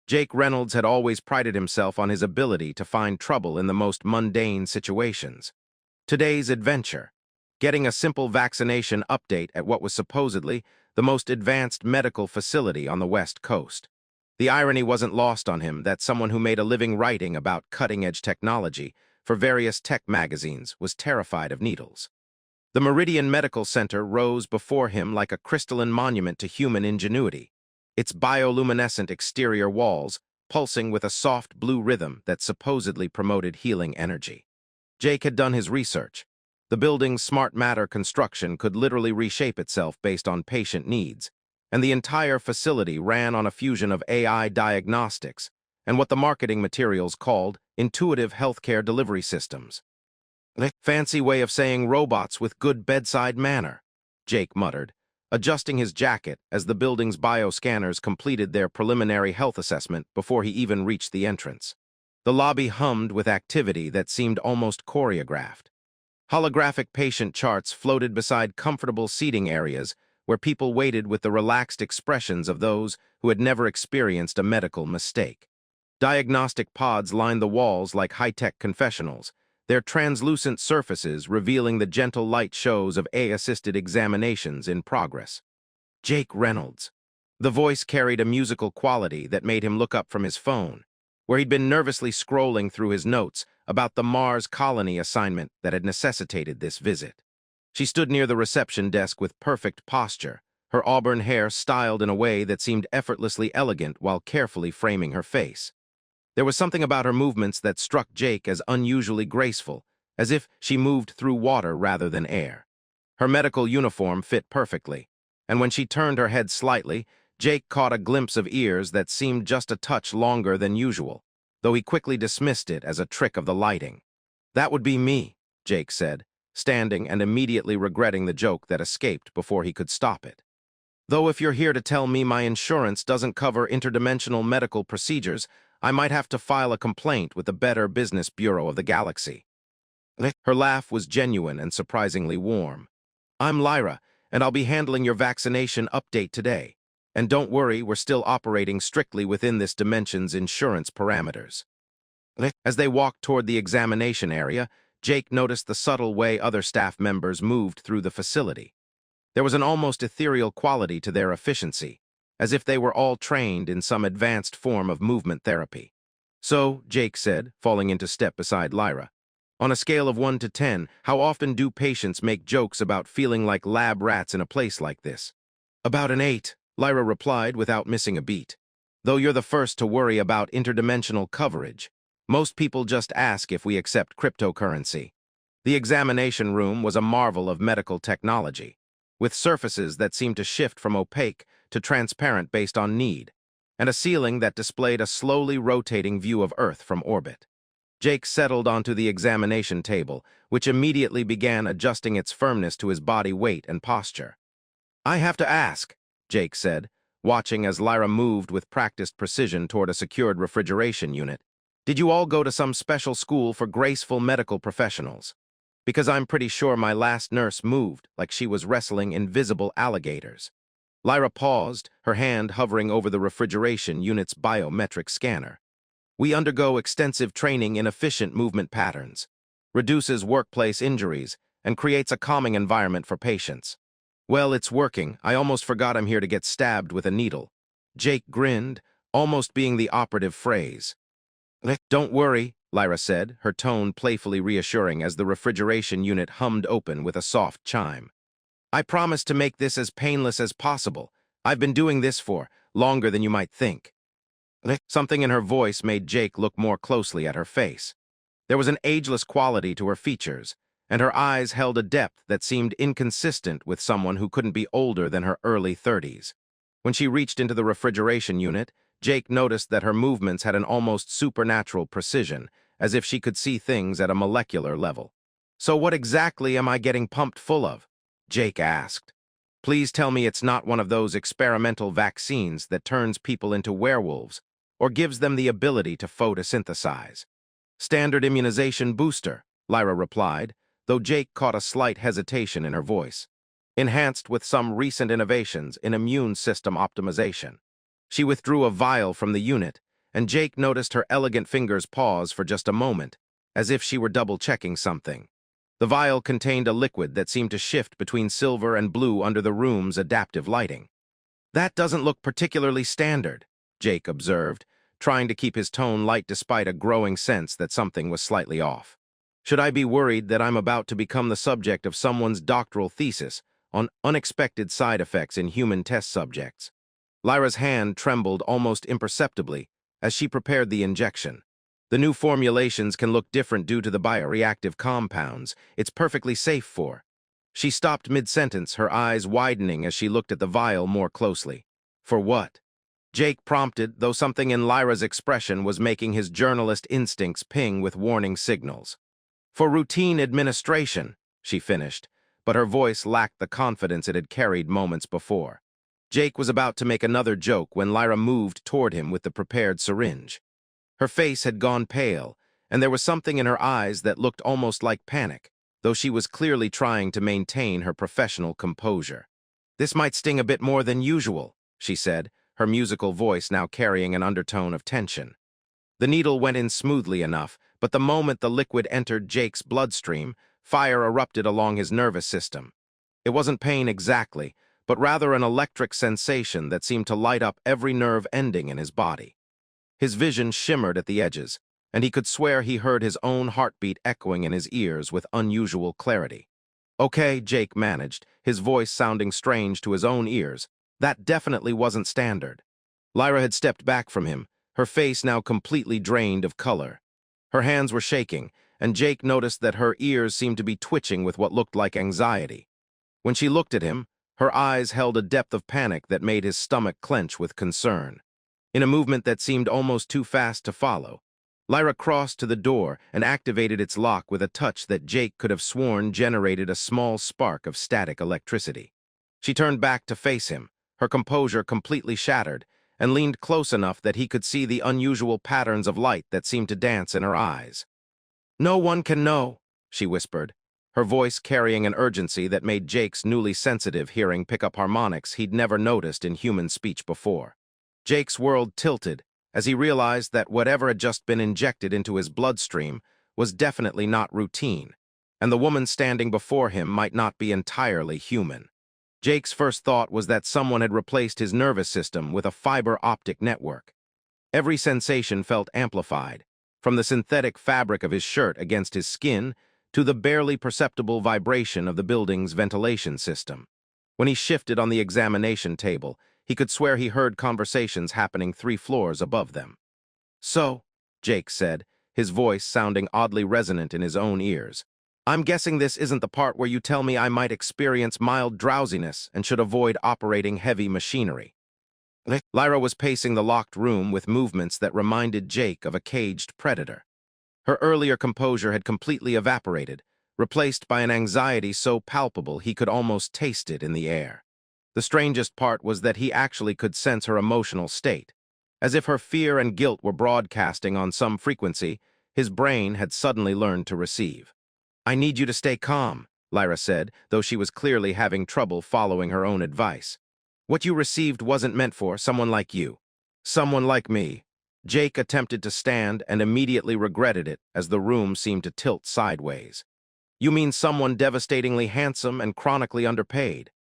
Jake Reynolds had always prided himself on his ability to find trouble in the most mundane situations. Today's adventure: getting a simple vaccination update at what was supposedly the most advanced medical facility on the West Coast. The irony wasn't lost on him that someone who made a living writing about cutting-edge technology for various tech magazines was terrified of needles. The Meridian Medical Center rose before him like a crystalline monument to human ingenuity, its bioluminescent exterior walls pulsing with a soft blue rhythm that supposedly promoted healing energy. Jake had done his research. The building's smart matter construction could literally reshape itself based on patient needs, and the entire facility ran on a fusion of AI diagnostics and what the marketing materials called intuitive healthcare delivery systems. A fancy way of saying robots with good bedside manner, Jake muttered, adjusting his jacket as the building's bioscanners completed their preliminary health assessment before he even reached the entrance. The lobby hummed with activity that seemed almost choreographed. Holographic patient charts floated beside comfortable seating areas where people waited with the relaxed expressions of those who had never experienced a medical mistake. Diagnostic pods lined the walls like high-tech confessionals, their translucent surfaces revealing the gentle light shows of AI-assisted examinations in progress. Jake Reynolds. The voice carried a musical quality that made him look up from his phone, where he'd been nervously scrolling through his notes about the Mars colony assignment that had necessitated this visit. She stood near the reception desk with perfect posture, her auburn hair styled in a way that seemed effortlessly elegant while carefully framing her face. There was something about her movements that struck Jake as unusually graceful, as if she moved through water rather than air. Her medical uniform fit perfectly, and when she turned her head slightly, Jake caught a glimpse of ears that seemed just a touch longer than usual, though he quickly dismissed it as a trick of the lighting. "That would be me," Jake said, standing and immediately regretting the joke that escaped before he could stop it. "Though if you're here to tell me my insurance doesn't cover interdimensional medical procedures, I might have to file a complaint with the Better Business Bureau of the Galaxy." Her laugh was genuine and surprisingly warm. "I'm Lyra, and I'll be handling your vaccination update today. And don't worry, we're still operating strictly within this dimension's insurance parameters." As they walked toward the examination area, Jake noticed the subtle way other staff members moved through the facility. There was an almost ethereal quality to their efficiency, as if they were all trained in some advanced form of movement therapy. "So," Jake said, falling into step beside Lyra, "on a scale of 1 to 10, how often do patients make jokes about feeling like lab rats in a place like this?" "About an 8, Lyra replied without missing a beat. "Though you're the first to worry about interdimensional coverage. Most people just ask if we accept cryptocurrency." The examination room was a marvel of medical technology, with surfaces that seemed to shift from opaque to transparent based on need, and a ceiling that displayed a slowly rotating view of Earth from orbit. Jake settled onto the examination table, which immediately began adjusting its firmness to his body weight and posture. "I have to ask," Jake said, watching as Lyra moved with practiced precision toward a secured refrigeration unit, "did you all go to some special school for graceful medical professionals? Because I'm pretty sure my last nurse moved like she was wrestling invisible alligators." Lyra paused, her hand hovering over the refrigeration unit's biometric scanner. "We undergo extensive training in efficient movement patterns, reduces workplace injuries, and creates a calming environment for patients." "Well, it's working. I almost forgot I'm here to get stabbed with a needle." Jake grinned, almost being the operative phrase. "Don't worry," Lyra said, her tone playfully reassuring as the refrigeration unit hummed open with a soft chime. "I promise to make this as painless as possible. I've been doing this for longer than you might think." Something in her voice made Jake look more closely at her face. There was an ageless quality to her features, and her eyes held a depth that seemed inconsistent with someone who couldn't be older than her early 30s. When she reached into the refrigeration unit, Jake noticed that her movements had an almost supernatural precision, as if she could see things at a molecular level. "So what exactly am I getting pumped full of?" Jake asked. "Please tell me it's not one of those experimental vaccines that turns people into werewolves or gives them the ability to photosynthesize." "Standard immunization booster," Lyra replied, though Jake caught a slight hesitation in her voice. "Enhanced with some recent innovations in immune system optimization." She withdrew a vial from the unit, and Jake noticed her elegant fingers pause for just a moment, as if she were double-checking something. The vial contained a liquid that seemed to shift between silver and blue under the room's adaptive lighting. "That doesn't look particularly standard," Jake observed, trying to keep his tone light despite a growing sense that something was slightly off. "Should I be worried that I'm about to become the subject of someone's doctoral thesis on unexpected side effects in human test subjects?" Lyra's hand trembled almost imperceptibly as she prepared the injection. "The new formulations can look different due to the bioreactive compounds it's perfectly safe for." She stopped mid-sentence, her eyes widening as she looked at the vial more closely. "For what?" Jake prompted, though something in Lyra's expression was making his journalist instincts ping with warning signals. "For routine administration," she finished, but her voice lacked the confidence it had carried moments before. Jake was about to make another joke when Lyra moved toward him with the prepared syringe. Her face had gone pale, and there was something in her eyes that looked almost like panic, though she was clearly trying to maintain her professional composure. "This might sting a bit more than usual," she said, her musical voice now carrying an undertone of tension. The needle went in smoothly enough, but the moment the liquid entered Jake's bloodstream, fire erupted along his nervous system. It wasn't pain exactly, but rather an electric sensation that seemed to light up every nerve ending in his body. His vision shimmered at the edges, and he could swear he heard his own heartbeat echoing in his ears with unusual clarity. "Okay," Jake managed, his voice sounding strange to his own ears. "That definitely wasn't standard." Lyra had stepped back from him, her face now completely drained of color. Her hands were shaking, and Jake noticed that her ears seemed to be twitching with what looked like anxiety. When she looked at him, her eyes held a depth of panic that made his stomach clench with concern. In a movement that seemed almost too fast to follow, Lyra crossed to the door and activated its lock with a touch that Jake could have sworn generated a small spark of static electricity. She turned back to face him, her composure completely shattered, and leaned close enough that he could see the unusual patterns of light that seemed to dance in her eyes. "No one can know," she whispered, her voice carrying an urgency that made Jake's newly sensitive hearing pick up harmonics he'd never noticed in human speech before. Jake's world tilted as he realized that whatever had just been injected into his bloodstream was definitely not routine, and the woman standing before him might not be entirely human. Jake's first thought was that someone had replaced his nervous system with a fiber optic network. Every sensation felt amplified, from the synthetic fabric of his shirt against his skin to the barely perceptible vibration of the building's ventilation system. When he shifted on the examination table, he could swear he heard conversations happening 3 floors above them. "So," Jake said, his voice sounding oddly resonant in his own ears, "I'm guessing this isn't the part where you tell me I might experience mild drowsiness and should avoid operating heavy machinery." Lyra was pacing the locked room with movements that reminded Jake of a caged predator. Her earlier composure had completely evaporated, replaced by an anxiety so palpable he could almost taste it in the air. The strangest part was that he actually could sense her emotional state. As if her fear and guilt were broadcasting on some frequency, his brain had suddenly learned to receive. "I need you to stay calm," Lyra said, though she was clearly having trouble following her own advice. "What you received wasn't meant for someone like you. Someone like me." Jake attempted to stand and immediately regretted it as the room seemed to tilt sideways. "You mean someone devastatingly handsome and chronically underpaid?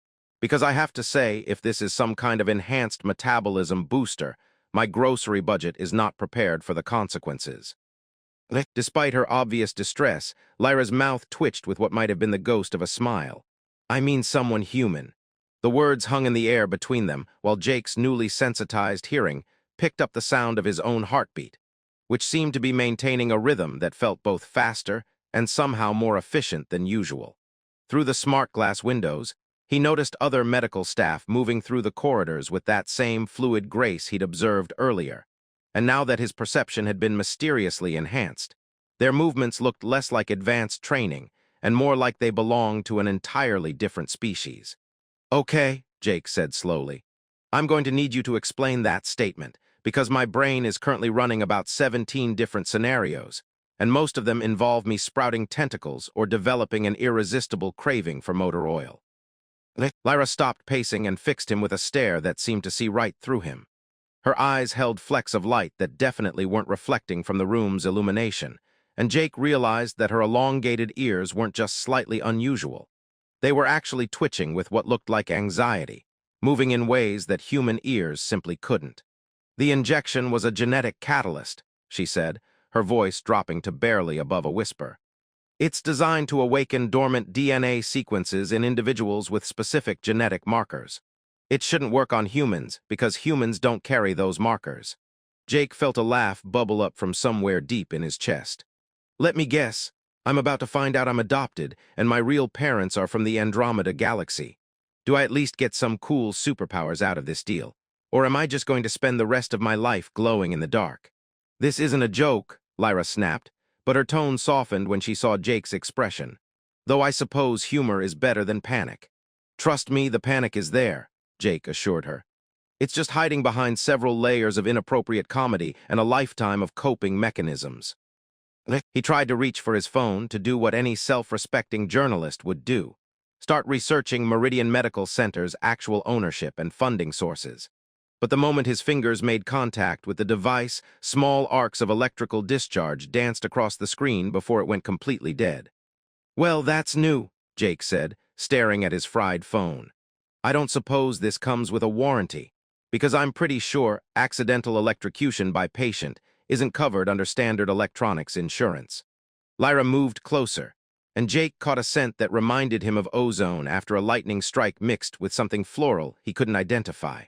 Because I have to say, if this is some kind of enhanced metabolism booster, my grocery budget is not prepared for the consequences." Despite her obvious distress, Lyra's mouth twitched with what might have been the ghost of a smile. "I mean someone human." The words hung in the air between them, while Jake's newly sensitized hearing picked up the sound of his own heartbeat, which seemed to be maintaining a rhythm that felt both faster and somehow more efficient than usual. Through the smart glass windows, he noticed other medical staff moving through the corridors with that same fluid grace he'd observed earlier. And now that his perception had been mysteriously enhanced, their movements looked less like advanced training and more like they belonged to an entirely different species. "Okay," Jake said slowly. "I'm going to need you to explain that statement, because my brain is currently running about 17 different scenarios, and most of them involve me sprouting tentacles or developing an irresistible craving for motor oil." Lyra stopped pacing and fixed him with a stare that seemed to see right through him. Her eyes held flecks of light that definitely weren't reflecting from the room's illumination, and Jake realized that her elongated ears weren't just slightly unusual. They were actually twitching with what looked like anxiety, moving in ways that human ears simply couldn't. The injection was a genetic catalyst, she said, her voice dropping to barely above a whisper. It's designed to awaken dormant DNA sequences in individuals with specific genetic markers. It shouldn't work on humans because humans don't carry those markers. Jake felt a laugh bubble up from somewhere deep in his chest. Let me guess, I'm about to find out I'm adopted and my real parents are from the Andromeda galaxy. Do I at least get some cool superpowers out of this deal? Or am I just going to spend the rest of my life glowing in the dark? This isn't a joke, Lyra snapped, but her tone softened when she saw Jake's expression. Though I suppose humor is better than panic. Trust me, the panic is there, Jake assured her. It's just hiding behind several layers of inappropriate comedy and a lifetime of coping mechanisms. He tried to reach for his phone to do what any self-respecting journalist would do. Start researching Meridian Medical Center's actual ownership and funding sources. But the moment his fingers made contact with the device, small arcs of electrical discharge danced across the screen before it went completely dead. Well, that's new, Jake said, staring at his fried phone. I don't suppose this comes with a warranty, because I'm pretty sure accidental electrocution by patient isn't covered under standard electronics insurance. Lyra moved closer, and Jake caught a scent that reminded him of ozone after a lightning strike mixed with something floral he couldn't identify.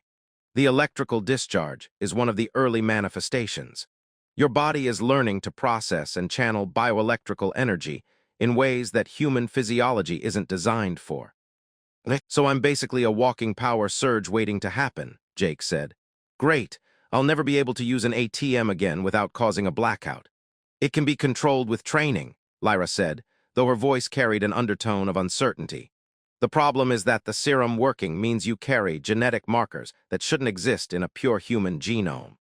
The electrical discharge is one of the early manifestations. Your body is learning to process and channel bioelectrical energy in ways that human physiology isn't designed for. So I'm basically a walking power surge waiting to happen, Jake said. Great, I'll never be able to use an ATM again without causing a blackout. It can be controlled with training, Lyra said, though her voice carried an undertone of uncertainty. The problem is that the serum working means you carry genetic markers that shouldn't exist in a pure human genome.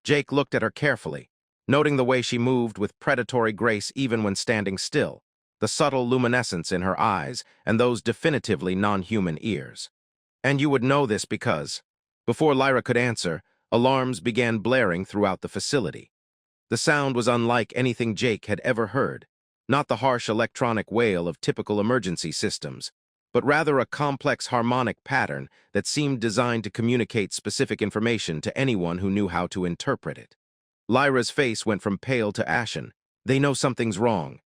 Jake looked at her carefully, noting the way she moved with predatory grace even when standing still, the subtle luminescence in her eyes and those definitively non-human ears. And you would know this because, before Lyra could answer, alarms began blaring throughout the facility. The sound was unlike anything Jake had ever heard, not the harsh electronic wail of typical emergency systems, but rather a complex harmonic pattern that seemed designed to communicate specific information to anyone who knew how to interpret it. Lyra's face went from pale to ashen. They know something's wrong.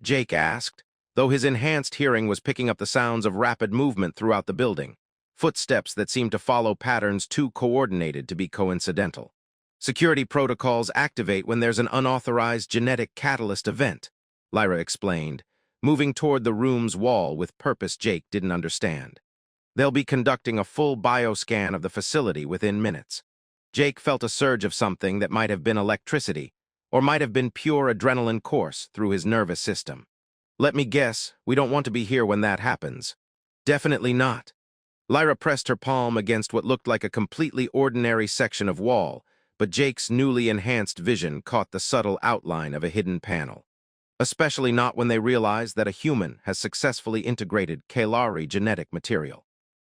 Jake asked, though his enhanced hearing was picking up the sounds of rapid movement throughout the building, footsteps that seemed to follow patterns too coordinated to be coincidental. Security protocols activate when there's an unauthorized genetic catalyst event, Lyra explained, moving toward the room's wall with purpose Jake didn't understand. They'll be conducting a full bioscan of the facility within minutes. Jake felt a surge of something that might have been electricity, or might have been pure adrenaline course through his nervous system. Let me guess, we don't want to be here when that happens. Definitely not. Lyra pressed her palm against what looked like a completely ordinary section of wall, but Jake's newly enhanced vision caught the subtle outline of a hidden panel. Especially not when they realize that a human has successfully integrated Kalari genetic material.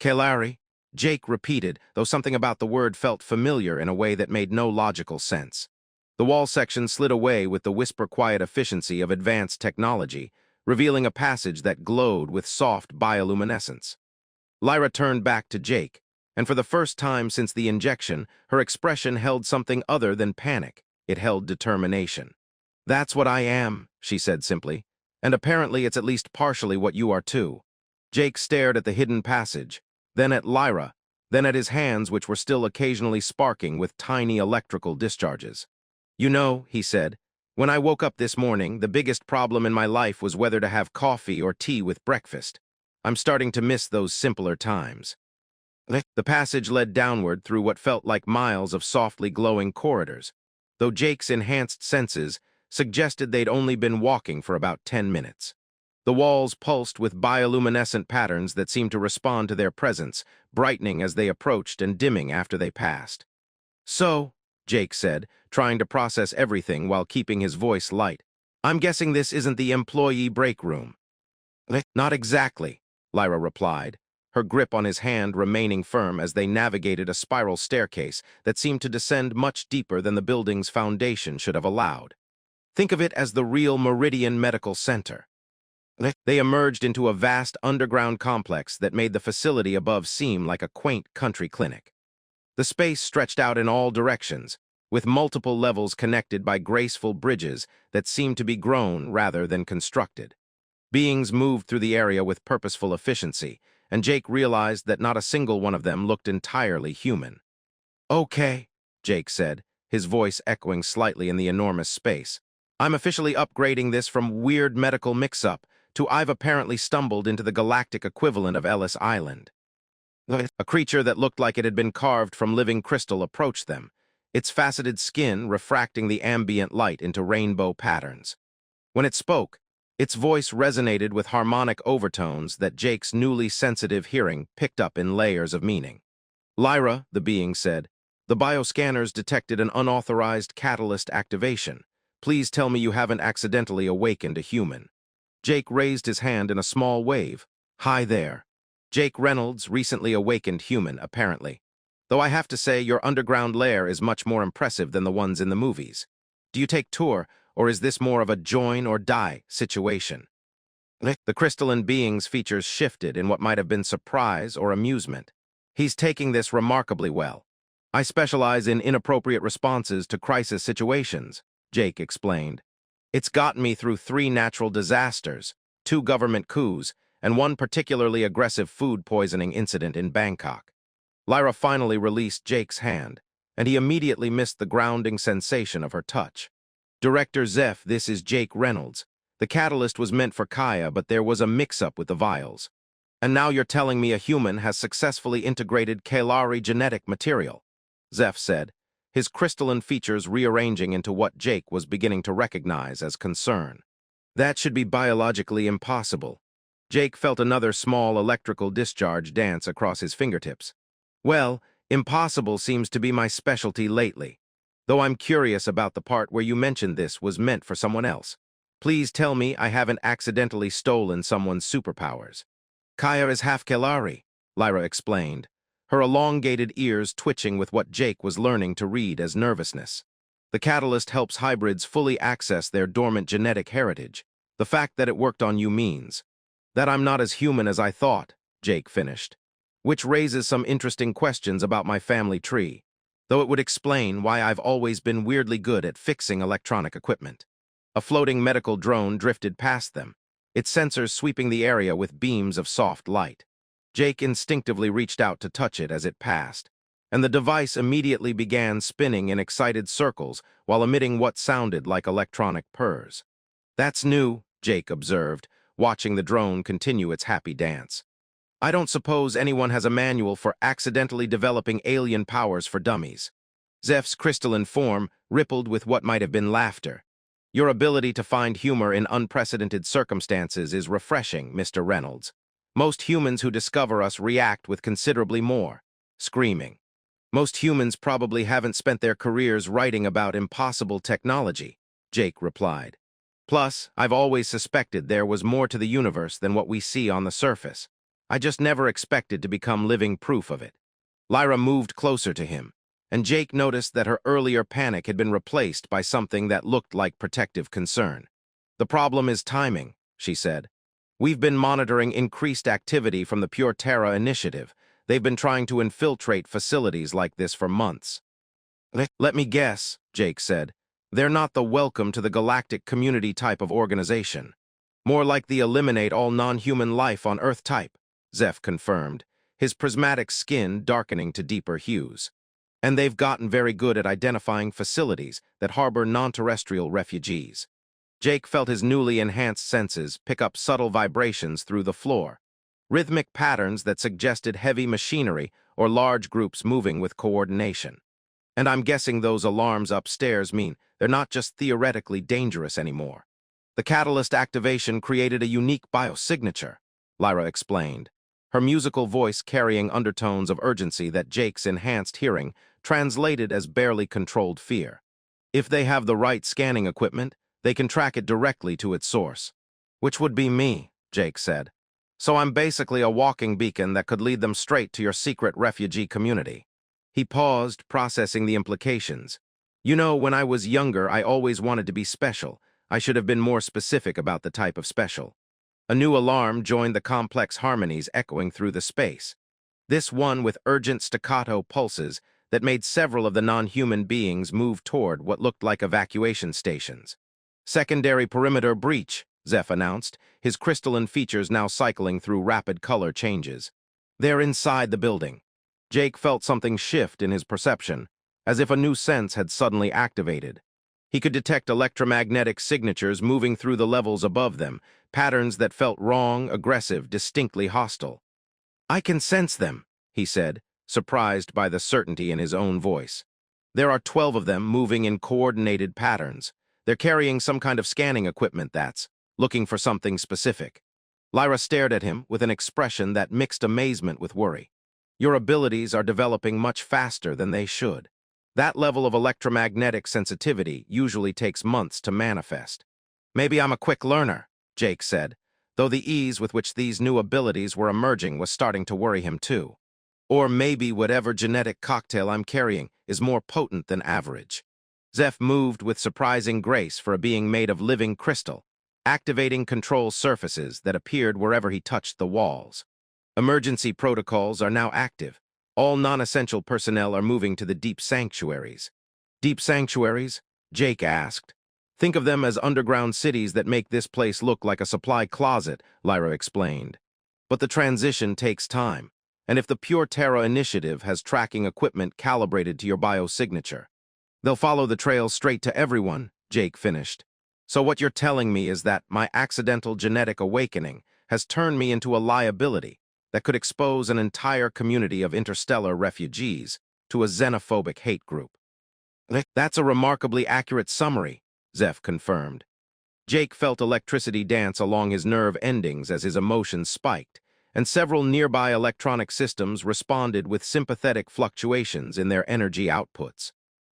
Kalari? Jake repeated, though something about the word felt familiar in a way that made no logical sense. The wall section slid away with the whisper-quiet efficiency of advanced technology, revealing a passage that glowed with soft bioluminescence. Lyra turned back to Jake, and for the first time since the injection, her expression held something other than panic. It held determination. That's what I am, she said simply, and apparently it's at least partially what you are too. Jake stared at the hidden passage, then at Lyra, then at his hands which were still occasionally sparking with tiny electrical discharges. You know, he said, when I woke up this morning, the biggest problem in my life was whether to have coffee or tea with breakfast. I'm starting to miss those simpler times. The passage led downward through what felt like miles of softly glowing corridors, though Jake's enhanced senses suggested they'd only been walking for about 10 minutes. The walls pulsed with bioluminescent patterns that seemed to respond to their presence, brightening as they approached and dimming after they passed. So, Jake said, trying to process everything while keeping his voice light, I'm guessing this isn't the employee break room. Not exactly, Lyra replied, her grip on his hand remaining firm as they navigated a spiral staircase that seemed to descend much deeper than the building's foundation should have allowed. Think of it as the real Meridian Medical Center. They emerged into a vast underground complex that made the facility above seem like a quaint country clinic. The space stretched out in all directions, with multiple levels connected by graceful bridges that seemed to be grown rather than constructed. Beings moved through the area with purposeful efficiency, and Jake realized that not a single one of them looked entirely human. "Okay," Jake said, his voice echoing slightly in the enormous space. "I'm officially upgrading this from weird medical mix-up to I've apparently stumbled into the galactic equivalent of Ellis Island." A creature that looked like it had been carved from living crystal approached them, its faceted skin refracting the ambient light into rainbow patterns. When it spoke, its voice resonated with harmonic overtones that Jake's newly sensitive hearing picked up in layers of meaning. "Lyra," the being said, "the bioscanners detected an unauthorized catalyst activation. Please tell me you haven't accidentally awakened a human." Jake raised his hand in a small wave. "Hi there. Jake Reynolds, recently awakened human, apparently. Though I have to say your underground lair is much more impressive than the ones in the movies. Do you take tour, or is this more of a join or die situation?" The crystalline being's features shifted in what might have been surprise or amusement. "He's taking this remarkably well. I specialize in inappropriate responses to crisis situations," Jake explained. "It's gotten me through 3 natural disasters, 2 government coups, and 1 particularly aggressive food poisoning incident in Bangkok." Lyra finally released Jake's hand, and he immediately missed the grounding sensation of her touch. "Director Zeph, this is Jake Reynolds. The catalyst was meant for Kaya, but there was a mix-up with the vials. And now you're telling me a human has successfully integrated Kalari genetic material," Zeph said, his crystalline features rearranging into what Jake was beginning to recognize as concern. "That should be biologically impossible." Jake felt another small electrical discharge dance across his fingertips. "Well, impossible seems to be my specialty lately. Though I'm curious about the part where you mentioned this was meant for someone else. Please tell me I haven't accidentally stolen someone's superpowers." "Kaya is half Kalari," Lyra explained, her elongated ears twitching with what Jake was learning to read as nervousness. "The catalyst helps hybrids fully access their dormant genetic heritage. The fact that it worked on you means that I'm not as human as I thought," Jake finished, "which raises some interesting questions about my family tree, though it would explain why I've always been weirdly good at fixing electronic equipment." A floating medical drone drifted past them, its sensors sweeping the area with beams of soft light. Jake instinctively reached out to touch it as it passed, and the device immediately began spinning in excited circles while emitting what sounded like electronic purrs. "That's new," Jake observed, watching the drone continue its happy dance. "I don't suppose anyone has a manual for accidentally developing alien powers for dummies." Zeph's crystalline form rippled with what might have been laughter. "Your ability to find humor in unprecedented circumstances is refreshing, Mr. Reynolds. Most humans who discover us react with considerably more screaming. Most humans probably haven't spent their careers writing about impossible technology," Jake replied. "Plus, I've always suspected there was more to the universe than what we see on the surface. I just never expected to become living proof of it." Lyra moved closer to him, and Jake noticed that her earlier panic had been replaced by something that looked like protective concern. "The problem is timing," she said. "We've been monitoring increased activity from the Pure Terra initiative. They've been trying to infiltrate facilities like this for months." "Let me guess," Jake said. "They're not the welcome to the galactic community type of organization. More like the eliminate all non-human life on Earth type," Zeph confirmed, his prismatic skin darkening to deeper hues. "And they've gotten very good at identifying facilities that harbor non-terrestrial refugees." Jake felt his newly enhanced senses pick up subtle vibrations through the floor, rhythmic patterns that suggested heavy machinery or large groups moving with coordination. "And I'm guessing those alarms upstairs mean they're not just theoretically dangerous anymore. The catalyst activation created a unique biosignature," Lyra explained, her musical voice carrying undertones of urgency that Jake's enhanced hearing translated as barely controlled fear. "If they have the right scanning equipment, they can track it directly to its source." "Which would be me," Jake said. So I'm basically a walking beacon that could lead them straight to your secret refugee community. He paused, processing the implications. You know, when I was younger, I always wanted to be special. I should have been more specific about the type of special. A new alarm joined the complex harmonies echoing through the space. This one with urgent staccato pulses that made several of the non-human beings move toward what looked like evacuation stations. Secondary perimeter breach, Zeph announced, his crystalline features now cycling through rapid color changes. They're inside the building. Jake felt something shift in his perception, as if a new sense had suddenly activated. He could detect electromagnetic signatures moving through the levels above them, patterns that felt wrong, aggressive, distinctly hostile. I can sense them, he said, surprised by the certainty in his own voice. There are 12 of them moving in coordinated patterns. They're carrying some kind of scanning equipment that's looking for something specific. Lyra stared at him with an expression that mixed amazement with worry. Your abilities are developing much faster than they should. That level of electromagnetic sensitivity usually takes months to manifest. Maybe I'm a quick learner, Jake said, though the ease with which these new abilities were emerging was starting to worry him too. Or maybe whatever genetic cocktail I'm carrying is more potent than average. Zeph moved with surprising grace for a being made of living crystal, activating control surfaces that appeared wherever he touched the walls. Emergency protocols are now active. All non-essential personnel are moving to the deep sanctuaries. Deep sanctuaries? Jake asked. Think of them as underground cities that make this place look like a supply closet, Lyra explained. But the transition takes time, and if the Pure Terra initiative has tracking equipment calibrated to your biosignature, they'll follow the trail straight to everyone, Jake finished. So what you're telling me is that my accidental genetic awakening has turned me into a liability that could expose an entire community of interstellar refugees to a xenophobic hate group. That's a remarkably accurate summary, Zeph confirmed. Jake felt electricity dance along his nerve endings as his emotions spiked, and several nearby electronic systems responded with sympathetic fluctuations in their energy outputs.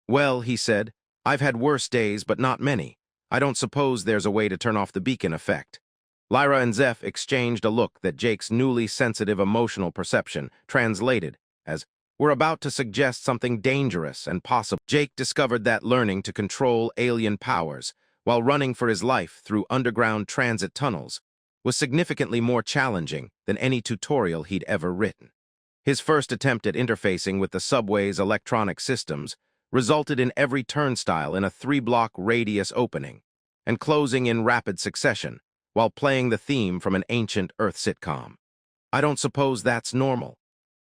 Well, he said, I've had worse days, but not many. I don't suppose there's a way to turn off the beacon effect. Lyra and Zeph exchanged a look that Jake's newly sensitive emotional perception translated as, we're about to suggest something dangerous and possible. Jake discovered that learning to control alien powers while running for his life through underground transit tunnels was significantly more challenging than any tutorial he'd ever written. His first attempt at interfacing with the subway's electronic systems resulted in every turnstile in a 3-block radius opening and closing in rapid succession, while playing the theme from an ancient Earth sitcom. I don't suppose that's normal,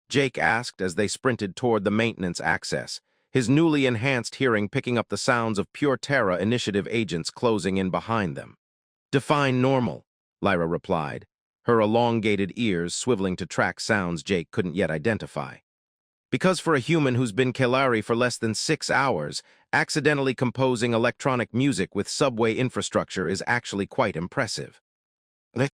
Jake asked as they sprinted toward the maintenance access, his newly enhanced hearing picking up the sounds of Pure Terra initiative agents closing in behind them. Define normal, Lyra replied, her elongated ears swiveling to track sounds Jake couldn't yet identify. Because for a human who's been Kelari for less than 6 hours, accidentally composing electronic music with subway infrastructure is actually quite impressive.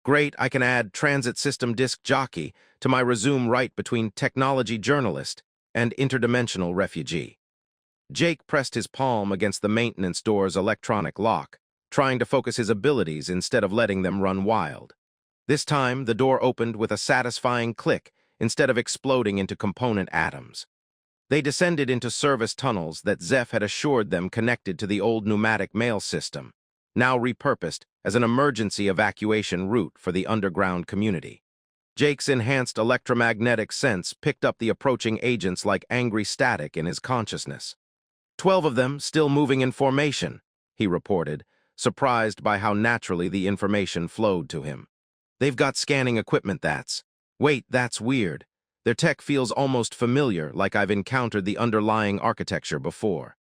Great, I can add transit system disc jockey to my resume right between technology journalist and interdimensional refugee. Jake pressed his palm against the maintenance door's electronic lock, trying to focus his abilities instead of letting them run wild. This time, the door opened with a satisfying click instead of exploding into component atoms. They descended into service tunnels that Zeph had assured them connected to the old pneumatic mail system, now repurposed as an emergency evacuation route for the underground community. Jake's enhanced electromagnetic sense picked up the approaching agents like angry static in his consciousness. 12 of them still moving in formation, he reported, surprised by how naturally the information flowed to him. They've got scanning equipment Wait, that's weird. Their tech feels almost familiar, like I've encountered the underlying architecture before.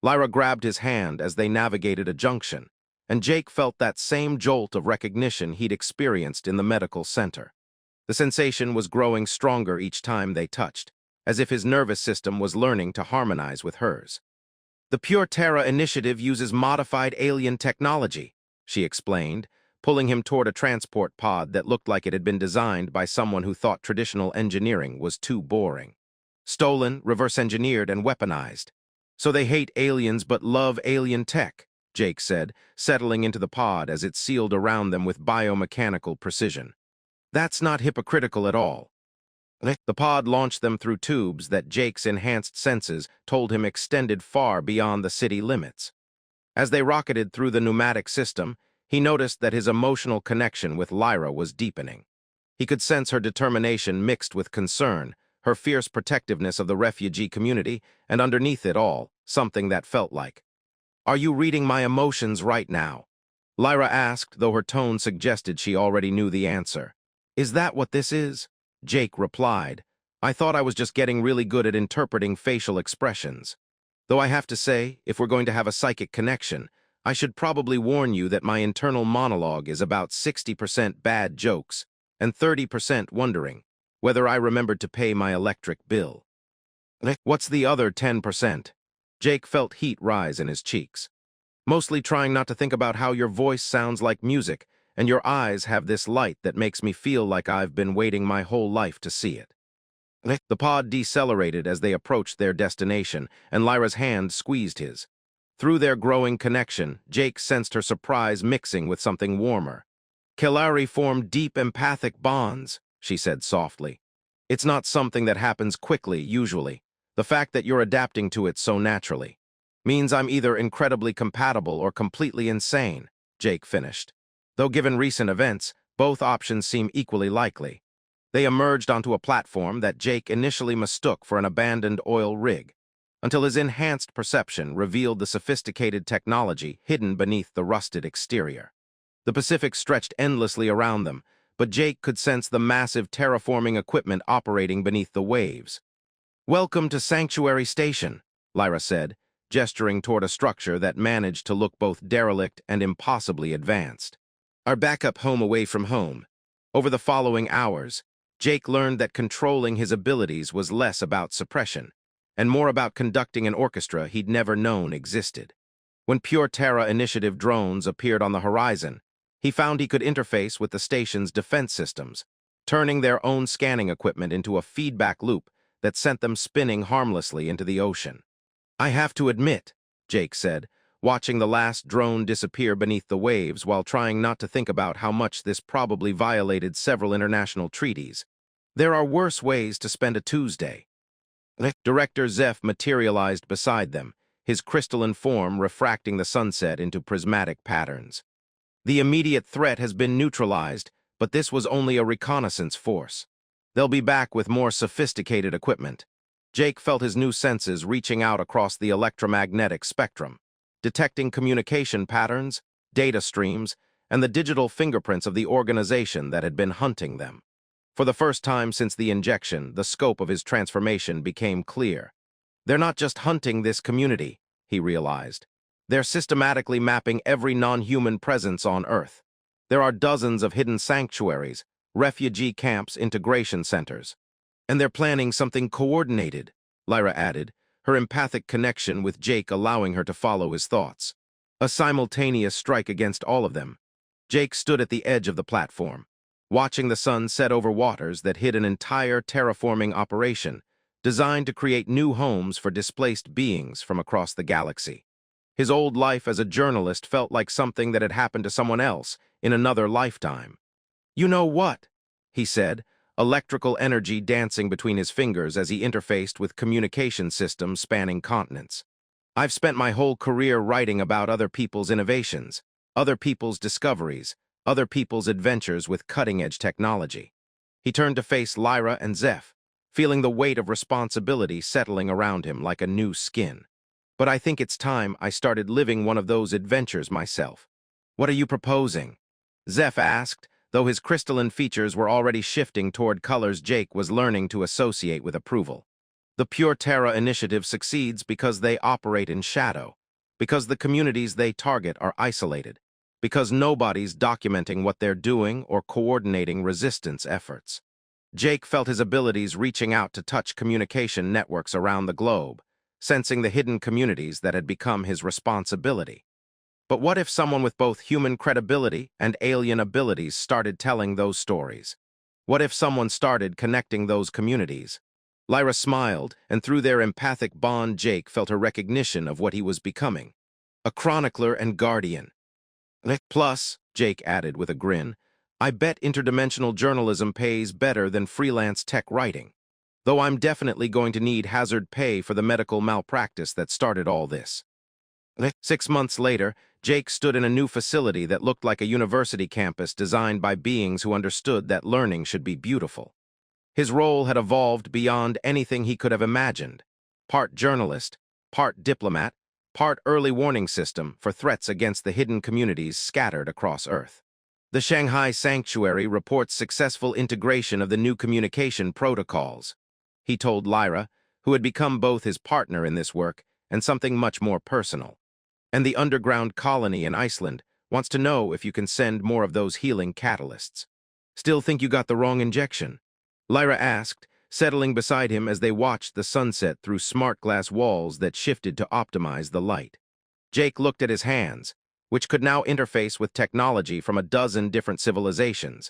Lyra grabbed his hand as they navigated a junction, and Jake felt that same jolt of recognition he'd experienced in the medical center. The sensation was growing stronger each time they touched, as if his nervous system was learning to harmonize with hers. The Pure Terra initiative uses modified alien technology, she explained, pulling him toward a transport pod that looked like it had been designed by someone who thought traditional engineering was too boring. Stolen, reverse-engineered, and weaponized. So they hate aliens but love alien tech, Jake said, settling into the pod as it sealed around them with biomechanical precision. That's not hypocritical at all. The pod launched them through tubes that Jake's enhanced senses told him extended far beyond the city limits. As they rocketed through the pneumatic system, he noticed that his emotional connection with Lyra was deepening. He could sense her determination mixed with concern, her fierce protectiveness of the refugee community, and underneath it all, something that felt like, "Are you reading my emotions right now?" Lyra asked, though her tone suggested she already knew the answer. "Is that what this is?" Jake replied, "I thought I was just getting really good at interpreting facial expressions. Though I have to say, if we're going to have a psychic connection, I should probably warn you that my internal monologue is about 60% bad jokes and 30% wondering whether I remembered to pay my electric bill." "What's the other 10%? Jake felt heat rise in his cheeks. "Mostly trying not to think about how your voice sounds like music and your eyes have this light that makes me feel like I've been waiting my whole life to see it." The pod decelerated as they approached their destination, and Lyra's hand squeezed his. Through their growing connection, Jake sensed her surprise mixing with something warmer. "Kelari formed deep empathic bonds," she said softly. "It's not something that happens quickly, usually. The fact that you're adapting to it so naturally means I'm either incredibly compatible or completely insane," Jake finished. Though given recent events, both options seem equally likely. They emerged onto a platform that Jake initially mistook for an abandoned oil rig, until his enhanced perception revealed the sophisticated technology hidden beneath the rusted exterior. The Pacific stretched endlessly around them, but Jake could sense the massive terraforming equipment operating beneath the waves. "Welcome to Sanctuary Station," Lyra said, gesturing toward a structure that managed to look both derelict and impossibly advanced. "Our backup home away from home." Over the following hours, Jake learned that controlling his abilities was less about suppression, and more about conducting an orchestra he'd never known existed. When Pure Terra Initiative drones appeared on the horizon, he found he could interface with the station's defense systems, turning their own scanning equipment into a feedback loop that sent them spinning harmlessly into the ocean. "I have to admit," Jake said, watching the last drone disappear beneath the waves while trying not to think about how much this probably violated several international treaties, "there are worse ways to spend a Tuesday." Director Zeph materialized beside them, his crystalline form refracting the sunset into prismatic patterns. "The immediate threat has been neutralized, but this was only a reconnaissance force. They'll be back with more sophisticated equipment." Jake felt his new senses reaching out across the electromagnetic spectrum, detecting communication patterns, data streams, and the digital fingerprints of the organization that had been hunting them. For the first time since the injection, the scope of his transformation became clear. "They're not just hunting this community," he realized. "They're systematically mapping every non-human presence on Earth. There are dozens of hidden sanctuaries, refugee camps, integration centers. And they're planning something coordinated," Lyra added, her empathic connection with Jake allowing her to follow his thoughts. "A simultaneous strike against all of them." Jake stood at the edge of the platform, watching the sun set over waters that hid an entire terraforming operation designed to create new homes for displaced beings from across the galaxy. His old life as a journalist felt like something that had happened to someone else in another lifetime. "You know what?" he said, electrical energy dancing between his fingers as he interfaced with communication systems spanning continents. "I've spent my whole career writing about other people's innovations, other people's discoveries, other people's adventures with cutting-edge technology." He turned to face Lyra and Zeph, feeling the weight of responsibility settling around him like a new skin. "But I think it's time I started living one of those adventures myself." "What are you proposing?" Zeph asked, though his crystalline features were already shifting toward colors Jake was learning to associate with approval. "The Pure Terra Initiative succeeds because they operate in shadow, because the communities they target are isolated, because nobody's documenting what they're doing or coordinating resistance efforts." Jake felt his abilities reaching out to touch communication networks around the globe, sensing the hidden communities that had become his responsibility. But what if someone with both human credibility and alien abilities started telling those stories? What if someone started connecting those communities? Lyra smiled, and through their empathic bond, Jake felt a recognition of what he was becoming. A chronicler and guardian. Plus, Jake added with a grin, I bet interdimensional journalism pays better than freelance tech writing, though I'm definitely going to need hazard pay for the medical malpractice that started all this. 6 months later, Jake stood in a new facility that looked like a university campus designed by beings who understood that learning should be beautiful. His role had evolved beyond anything he could have imagined. Part journalist, part diplomat, part early warning system for threats against the hidden communities scattered across Earth. The Shanghai Sanctuary reports successful integration of the new communication protocols, he told Lyra, who had become both his partner in this work and something much more personal. And the underground colony in Iceland wants to know if you can send more of those healing catalysts. Still think you got the wrong injection? Lyra asked, settling beside him as they watched the sunset through smart glass walls that shifted to optimize the light. Jake looked at his hands, which could now interface with technology from a dozen different civilizations,